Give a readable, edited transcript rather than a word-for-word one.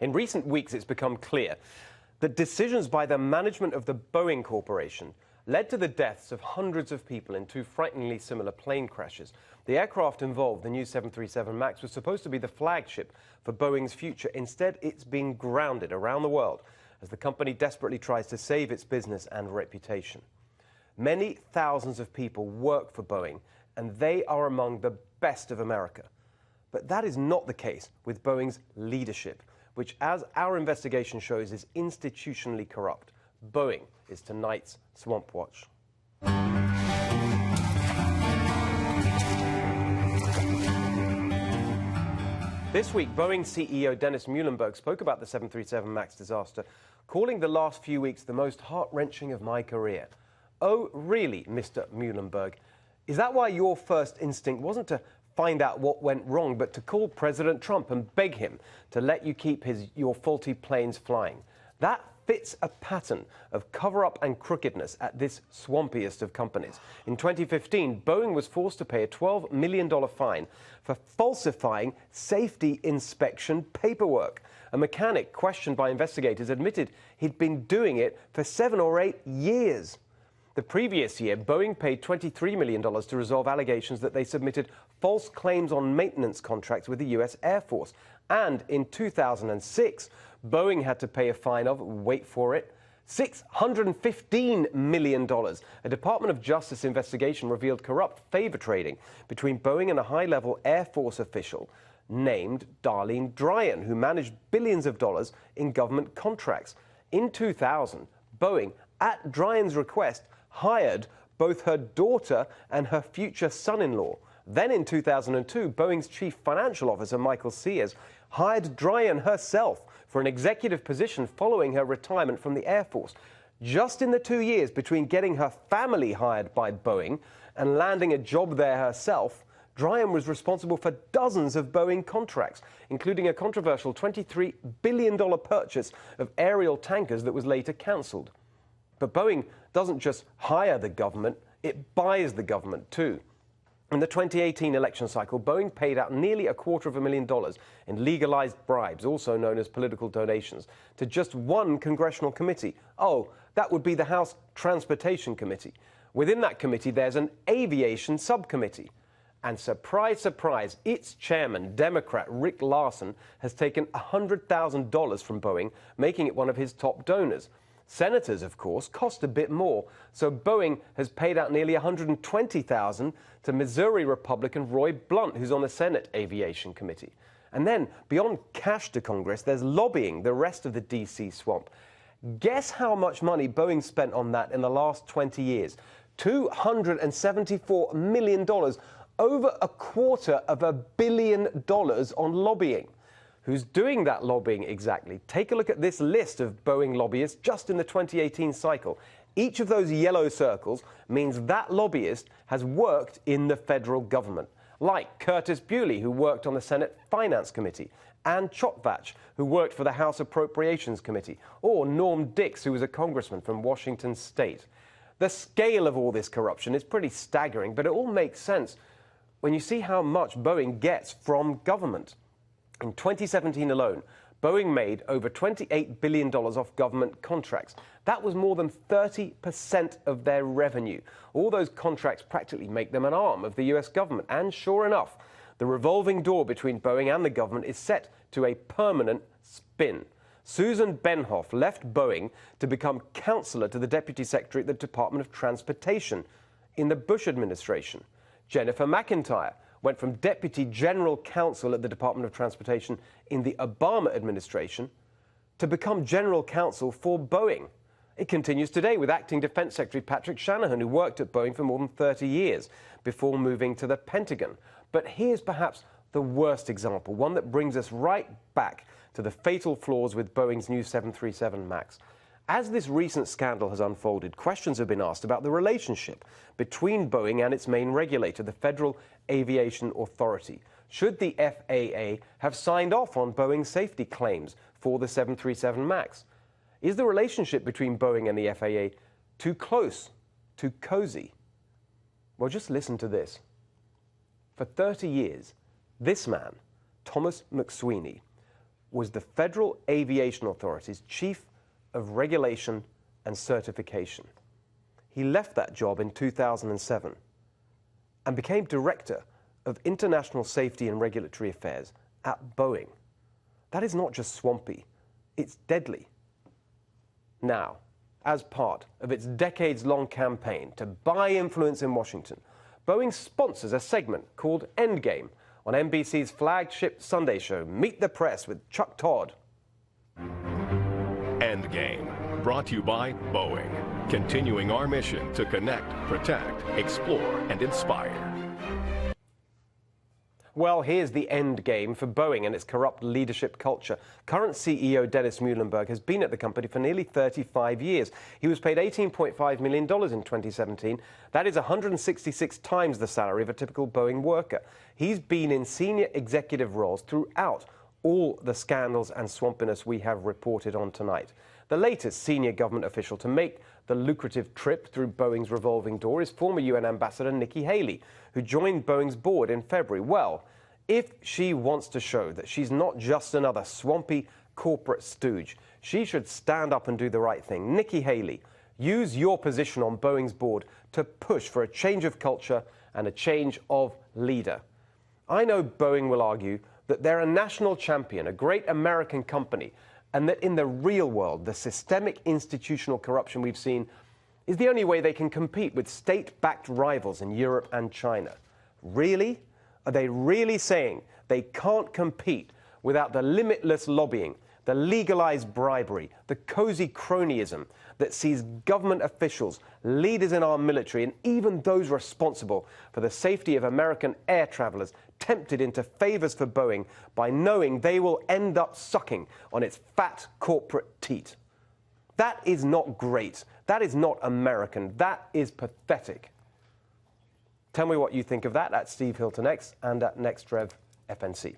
In recent weeks, it's become clear that decisions by the management of the Boeing Corporation led to the deaths of hundreds of people in two frighteningly similar plane crashes. The aircraft involved, the new 737 MAX, was supposed to be the flagship for Boeing's future. Instead, it's been grounded around the world as the company desperately tries to save its business and reputation. Many thousands of people work for Boeing, and they are among the best of America. But that is not the case with Boeing's leadership, which, as our investigation shows, is institutionally corrupt. Boeing is tonight's Swamp Watch. This week, Boeing CEO Dennis Muilenburg spoke about the 737 MAX disaster, calling the last few weeks the most heart-wrenching of my career. Oh, really, Mr. Muilenburg? Is that why your first instinct wasn't to find out what went wrong, but to call President Trump and beg him to let you keep your faulty planes flying? That fits a pattern of cover-up and crookedness at this swampiest of companies. In 2015, Boeing was forced to pay a $12 million fine for falsifying safety inspection paperwork. A mechanic questioned by investigators admitted he'd been doing it for 7 or 8 years. The previous year, Boeing paid $23 million to resolve allegations that they submitted false claims on maintenance contracts with the U.S. Air Force. And in 2006, Boeing had to pay a fine of, wait for it, $615 million. A Department of Justice investigation revealed corrupt favor trading between Boeing and a high-level Air Force official named Darlene Dryan, who managed billions of dollars in government contracts. In 2000, Boeing, at Dryan's request, hired both her daughter and her future son-in-law. Then in 2002, Boeing's chief financial officer, Michael Sears, hired Dryan herself for an executive position following her retirement from the Air Force. Just in the 2 years between getting her family hired by Boeing and landing a job there herself, Dryan was responsible for dozens of Boeing contracts, including a controversial $23 billion purchase of aerial tankers that was later cancelled. But Boeing doesn't just hire the government, it buys the government too. In the 2018 election cycle, Boeing paid out nearly $250,000 in legalized bribes, also known as political donations, to just one congressional committee. Oh, that would be the House Transportation Committee. Within that committee, there's an aviation subcommittee. And surprise, surprise, its chairman, Democrat Rick Larsen, has taken $100,000 from Boeing, making it one of his top donors. Senators, of course, cost a bit more, so Boeing has paid out nearly $120,000 to Missouri Republican Roy Blunt, who's on the Senate Aviation Committee. And then, beyond cash to Congress, there's lobbying the rest of the D.C. swamp. Guess how much money Boeing spent on that in the last 20 years? $274 million, over $250 million on lobbying. Who's doing that lobbying exactly? Take a look at this list of Boeing lobbyists just in the 2018 cycle. Each of those yellow circles means that lobbyist has worked in the federal government, like Curtis Bewley, who worked on the Senate Finance Committee, Ann Chotvatch, who worked for the House Appropriations Committee, or Norm Dix, who was a congressman from Washington State. The scale of all this corruption is pretty staggering, but it all makes sense when you see how much Boeing gets from government. In 2017 alone, Boeing made over $28 billion off government contracts. That was more than 30% of their revenue. All those contracts practically make them an arm of the US government. And sure enough, the revolving door between Boeing and the government is set to a permanent spin. Susan Benhoff left Boeing to become counselor to the Deputy Secretary at the Department of Transportation in the Bush administration. Jennifer McIntyre went from Deputy General Counsel at the Department of Transportation in the Obama administration to become General Counsel for Boeing. It continues today with Acting Defense Secretary Patrick Shanahan, who worked at Boeing for more than 30 years before moving to the Pentagon. But here's perhaps the worst example, one that brings us right back to the fatal flaws with Boeing's new 737 MAX. As this recent scandal has unfolded, questions have been asked about the relationship between Boeing and its main regulator, the Federal Aviation Authority. Should the FAA have signed off on Boeing's safety claims for the 737 MAX? Is the relationship between Boeing and the FAA too close, too cozy? Well, just listen to this. For 30 years, this man, Thomas McSweeney, was the Federal Aviation Authority's Chief of Regulation and Certification. He left that job in 2007 and became Director of International Safety and Regulatory Affairs at Boeing. That is not just swampy, it's deadly. Now, as part of its decades-long campaign to buy influence in Washington, Boeing sponsors a segment called Endgame on NBC's flagship Sunday show, Meet the Press with Chuck Todd. Endgame, brought to you by Boeing, continuing our mission to connect, protect, explore, and inspire. Well, here's the end game for Boeing and its corrupt leadership culture. Current CEO Dennis Muilenburg has been at the company for nearly 35 years. He was paid $18.5 million in 2017. That is 166 times the salary of a typical Boeing worker. He's been in senior executive roles throughout all the scandals and swampiness we have reported on tonight. The latest senior government official to make the lucrative trip through Boeing's revolving door is former UN Ambassador Nikki Haley, who joined Boeing's board in February. Well, if she wants to show that she's not just another swampy corporate stooge, she should stand up and do the right thing. Nikki Haley, use your position on Boeing's board to push for a change of culture and a change of leader. I know Boeing will argue that they're a national champion, a great American company, and that in the real world, the systemic institutional corruption we've seen is the only way they can compete with state-backed rivals in Europe and China. Really? Are they really saying they can't compete without the limitless lobbying, the legalized bribery, the cozy cronyism that sees government officials, leaders in our military, and even those responsible for the safety of American air travelers tempted into favors for Boeing by knowing they will end up sucking on its fat corporate teat? That is not great. That is not American. That is pathetic. Tell me what you think of that at Steve Hilton X and at NextRev FNC.